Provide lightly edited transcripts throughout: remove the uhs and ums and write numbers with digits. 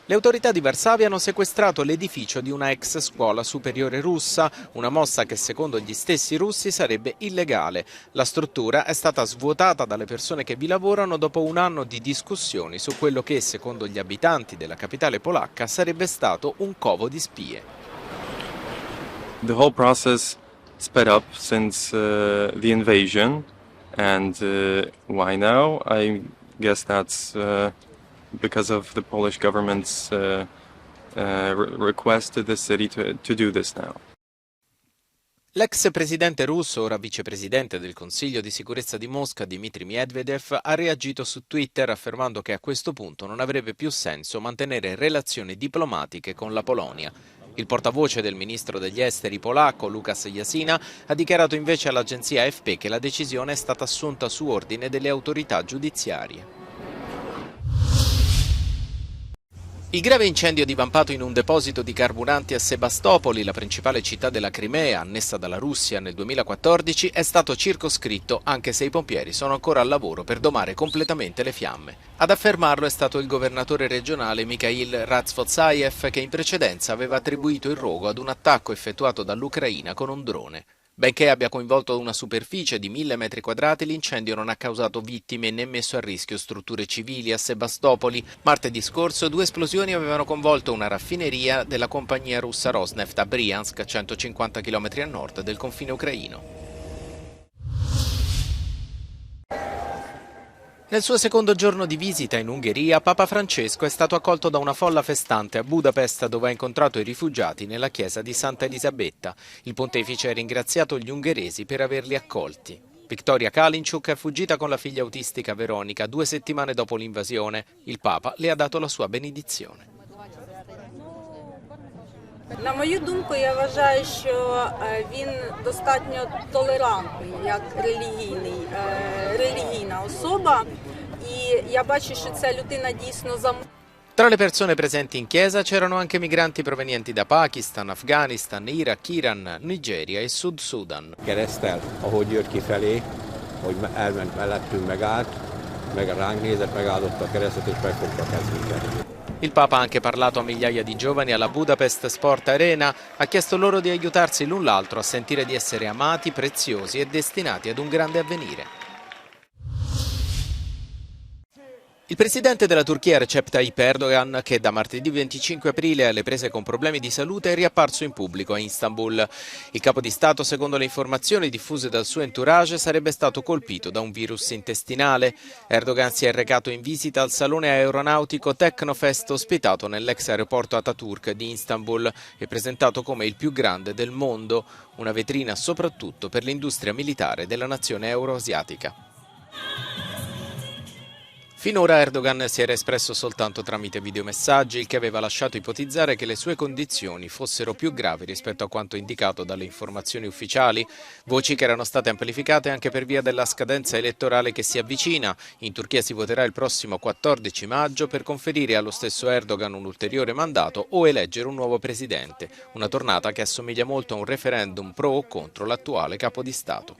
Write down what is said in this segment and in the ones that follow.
Le autorità di Varsavia hanno sequestrato l'edificio di una ex scuola superiore russa, una mossa che secondo gli stessi russi sarebbe illegale. La struttura è stata svuotata dalle persone che vi lavorano dopo un anno di discussioni su quello che, secondo gli abitanti della capitale polacca, sarebbe stato un covo di spie. The whole process sped up since the invasion, and why now? I guess that's because of the Polish government's request to the city to do this now. L'ex presidente russo, ora vicepresidente del Consiglio di sicurezza di Mosca, Dmitry Medvedev, ha reagito su Twitter affermando che a questo punto non avrebbe più senso mantenere relazioni diplomatiche con la Polonia. Il portavoce del ministro degli esteri polacco, Łukasz Jasina, ha dichiarato invece all'agenzia AFP che la decisione è stata assunta su ordine delle autorità giudiziarie. Il grave incendio divampato in un deposito di carburanti a Sebastopoli, la principale città della Crimea, annessa dalla Russia nel 2014, è stato circoscritto, anche se i pompieri sono ancora al lavoro per domare completamente le fiamme. Ad affermarlo è stato il governatore regionale Mikhail Razvozhaev, che in precedenza aveva attribuito il rogo ad un attacco effettuato dall'Ucraina con un drone. Benché abbia coinvolto una superficie di 1000 metri quadrati, l'incendio non ha causato vittime né messo a rischio strutture civili a Sebastopoli. Martedì scorso 2 esplosioni avevano coinvolto una raffineria della compagnia russa Rosneft a Briansk, a 150 km a nord del confine ucraino. Nel suo secondo giorno di visita in Ungheria, Papa Francesco è stato accolto da una folla festante a Budapest, dove ha incontrato i rifugiati nella chiesa di Santa Elisabetta. Il pontefice ha ringraziato gli ungheresi per averli accolti. Victoria Kalinchuk è fuggita con la figlia autistica Veronica 2 settimane dopo l'invasione. Il Papa le ha dato la sua benedizione. На мою думку, я вважаю, що він достатньо толерантний як релігійна особа, і я бачу, що ця людина дійсно Tra le persone presenti in chiesa c'erano anche migranti provenienti da Pakistan, Afghanistan, Iraq, Iran, Nigeria e Sud Sudan. Keresztel, ahogy jött kifelé, hogy elment mellettünk, megállt, meg ránk nézett, megáldott a keresztet és megfogta a kezünket. Il Papa ha anche parlato a migliaia di giovani alla Budapest Sport Arena, ha chiesto loro di aiutarsi l'un l'altro a sentire di essere amati, preziosi e destinati ad un grande avvenire. Il presidente della Turchia Recep Tayyip Erdogan, che da martedì 25 aprile è alle prese con problemi di salute, è riapparso in pubblico a Istanbul. Il capo di Stato, secondo le informazioni diffuse dal suo entourage, sarebbe stato colpito da un virus intestinale. Erdogan si è recato in visita al salone aeronautico Teknofest ospitato nell'ex aeroporto Ataturk di Istanbul e presentato come il più grande del mondo, una vetrina soprattutto per l'industria militare della nazione euroasiatica. Finora Erdogan si era espresso soltanto tramite videomessaggi, il che aveva lasciato ipotizzare che le sue condizioni fossero più gravi rispetto a quanto indicato dalle informazioni ufficiali, voci che erano state amplificate anche per via della scadenza elettorale che si avvicina. In Turchia si voterà il prossimo 14 maggio per conferire allo stesso Erdogan un ulteriore mandato o eleggere un nuovo presidente, una tornata che assomiglia molto a un referendum pro o contro l'attuale capo di Stato.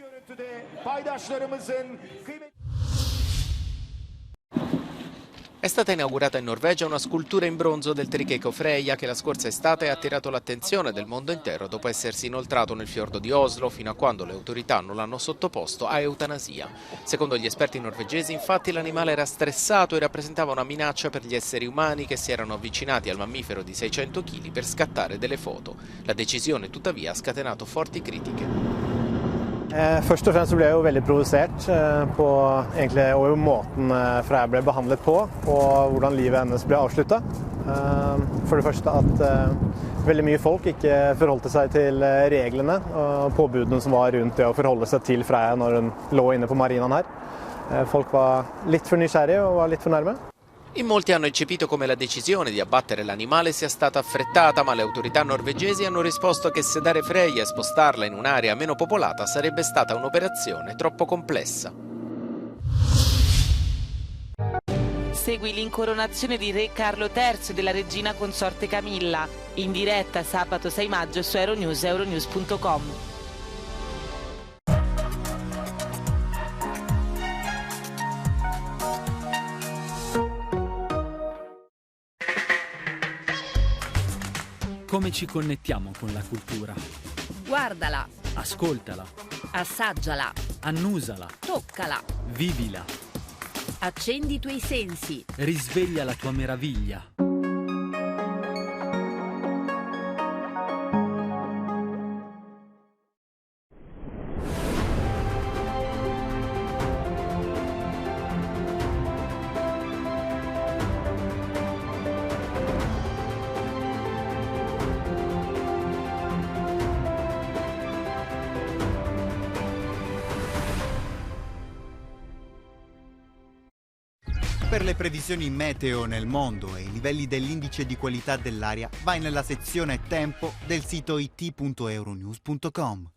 È stata inaugurata in Norvegia una scultura in bronzo del tricheco Freyja che la scorsa estate ha attirato l'attenzione del mondo intero dopo essersi inoltrato nel fiordo di Oslo fino a quando le autorità non l'hanno sottoposto a eutanasia. Secondo gli esperti norvegesi, infatti, l'animale era stressato e rappresentava una minaccia per gli esseri umani che si erano avvicinati al mammifero di 600 kg per scattare delle foto. La decisione, tuttavia, ha scatenato forti critiche. Først og fremst ble jeg jo veldig provosert på egentlig over måten Freya ble behandlet på og hvordan livet hennes ble avsluttet. For det første at veldig mye folk ikke forholdte seg til reglene og påbudene som var rundt det å forholde seg til Freya når hun lå inne på marinaen her. Folk var litt for nysgjerrige og var litt for nærme. In molti hanno eccepito come la decisione di abbattere l'animale sia stata affrettata, ma le autorità norvegesi hanno risposto che sedare Freyja e spostarla in un'area meno popolata sarebbe stata un'operazione troppo complessa. Segui l'incoronazione di Re Carlo III e della regina consorte Camilla, in diretta sabato 6 maggio su euronews e euronews.com. Come ci connettiamo con la cultura? Guardala, Ascoltala, assaggiala, annusala, toccala, vivila, accendi i tuoi sensi. risveglia la tua meraviglia. Per le previsioni meteo nel mondo e i livelli dell'indice di qualità dell'aria, vai nella sezione Tempo del sito it.euronews.com.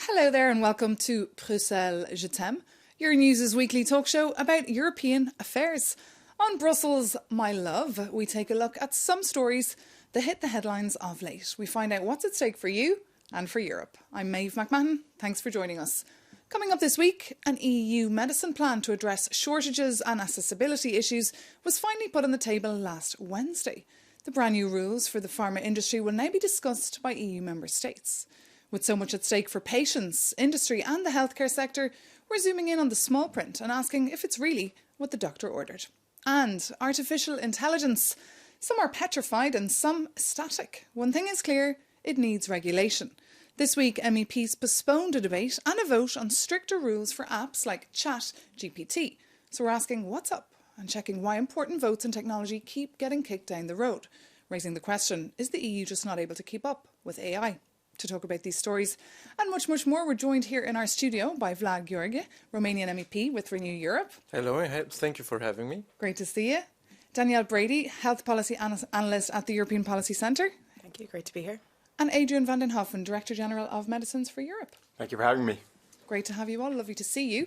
Hello there and welcome to Bruxelles Je t'aime, your news' weekly talk show about European affairs. On Brussels, my love, we take a look at some stories that hit the headlines of late. We find out what's at stake for you and for Europe. I'm Maeve McMahon. Thanks for joining us. Coming up this week, an EU medicine plan to address shortages and accessibility issues was finally put on the table last Wednesday. The brand new rules for the pharma industry will now be discussed by EU member states. With so much at stake for patients, industry and the healthcare sector, we're zooming in on the small print and asking if it's really what the doctor ordered. And artificial intelligence. Some are petrified and some ecstatic. One thing is clear, it needs regulation. This week, MEPs postponed a debate and a vote on stricter rules for apps like ChatGPT. So we're asking what's up and checking why important votes in technology keep getting kicked down the road. Raising the question, is the EU just not able to keep up with AI? To talk about these stories and much, much more, we're joined here in our studio by Vlad Gheorghe, Romanian MEP with Renew Europe. Hello, thank you for having me. Great to see you. Danielle Brady, Health Policy Analyst at the European Policy Centre. Thank you, great to be here. And Adrian van den Hoffen, Director General of Medicines for Europe. Thank you for having me. Great to have you all, lovely to see you.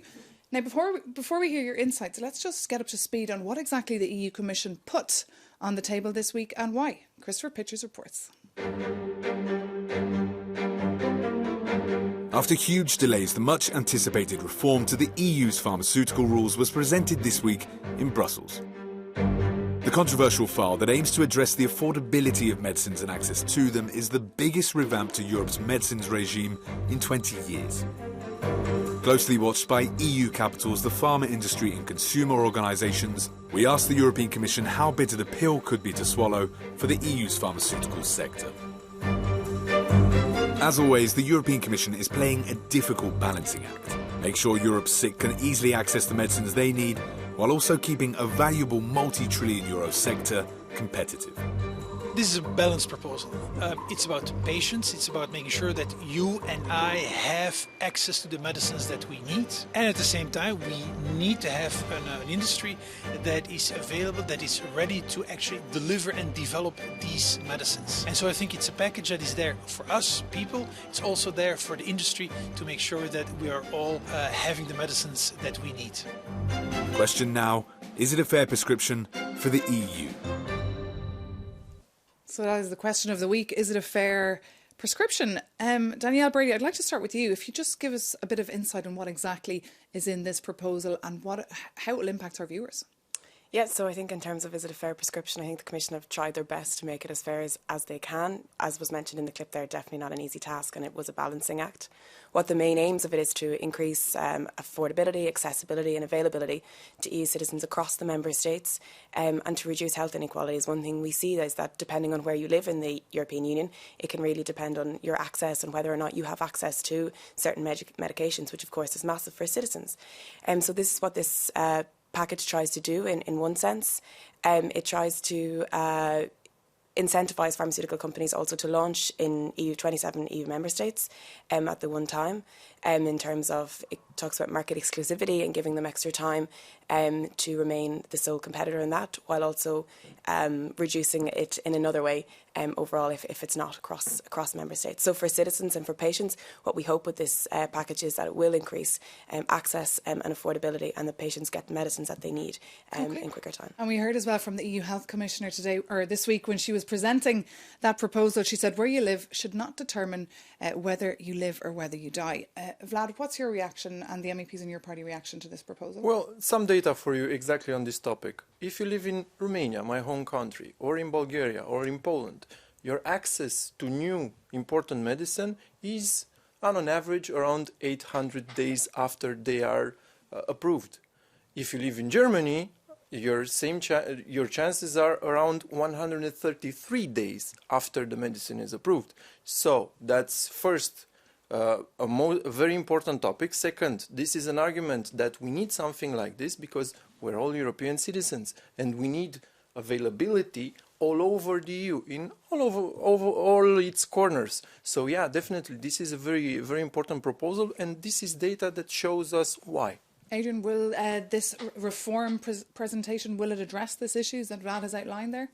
Now, before we hear your insights, let's just get up to speed on what exactly the EU Commission put on the table this week and why. Christopher Pitchers reports. After huge delays, the much-anticipated reform to the EU's pharmaceutical rules was presented this week in Brussels. The controversial file that aims to address the affordability of medicines and access to them is the biggest revamp to Europe's medicines regime in 20 years. Closely watched by EU capitals, the pharma industry and consumer organisations, we asked the European Commission how bitter the pill could be to swallow for the EU's pharmaceutical sector. As always, the European Commission is playing a difficult balancing act. Make sure Europe's sick can easily access the medicines they need, while also keeping a valuable multi-trillion euro sector competitive. This is a balanced proposal. It's about patients, it's about making sure that you and I have access to the medicines that we need. And at the same time, we need to have an industry that is available, that is ready to actually deliver and develop these medicines. And so I think it's a package that is there for us, people. It's also there for the industry to make sure that we are all having the medicines that we need. Question now, is it a fair prescription for the EU? So that is the question of the week. Is it a fair prescription? Danielle Brady, I'd like to start with you. If you just give us a bit of insight on what exactly is in this proposal and how it will impact our viewers. Yeah, so I think in terms of is it a fair prescription, I think the Commission have tried their best to make it as fair as they can. As was mentioned in the clip there, definitely not an easy task, and it was a balancing act. What the main aims of it is to increase affordability, accessibility and availability to EU citizens across the member states, and to reduce health inequalities. One thing we see is that depending on where you live in the European Union, it can really depend on your access and whether or not you have access to certain medications, which of course is massive for citizens. So this is what this package tries to do in one sense. It tries to incentivise pharmaceutical companies also to launch in 27 EU member states at the one time, in terms of talks about market exclusivity and giving them extra time to remain the sole competitor in that, while also reducing it in another way overall if it's not across member states. So for citizens and for patients, what we hope with this package is that it will increase access and affordability, and that patients get the medicines that they need in quicker time. And we heard as well from the EU Health Commissioner today, or this week, when she was presenting that proposal, she said where you live should not determine whether you live or whether you die. Vlad, what's your reaction and the MEPs in your party reaction to this proposal? Well, some data for you exactly on this topic. If you live in Romania, my home country, or in Bulgaria, or in Poland, your access to new important medicine is on average around 800 days after they are approved. If you live in Germany, your chances are around 133 days after the medicine is approved. So that's first a very important topic. Second, this is an argument that we need something like this because we're all European citizens and we need availability all over the EU, in all its corners. So yeah, definitely this is a very, very important proposal, and this is data that shows us why. Adrian, will this reform presentation, will it address these issues that Vlad has outlined there?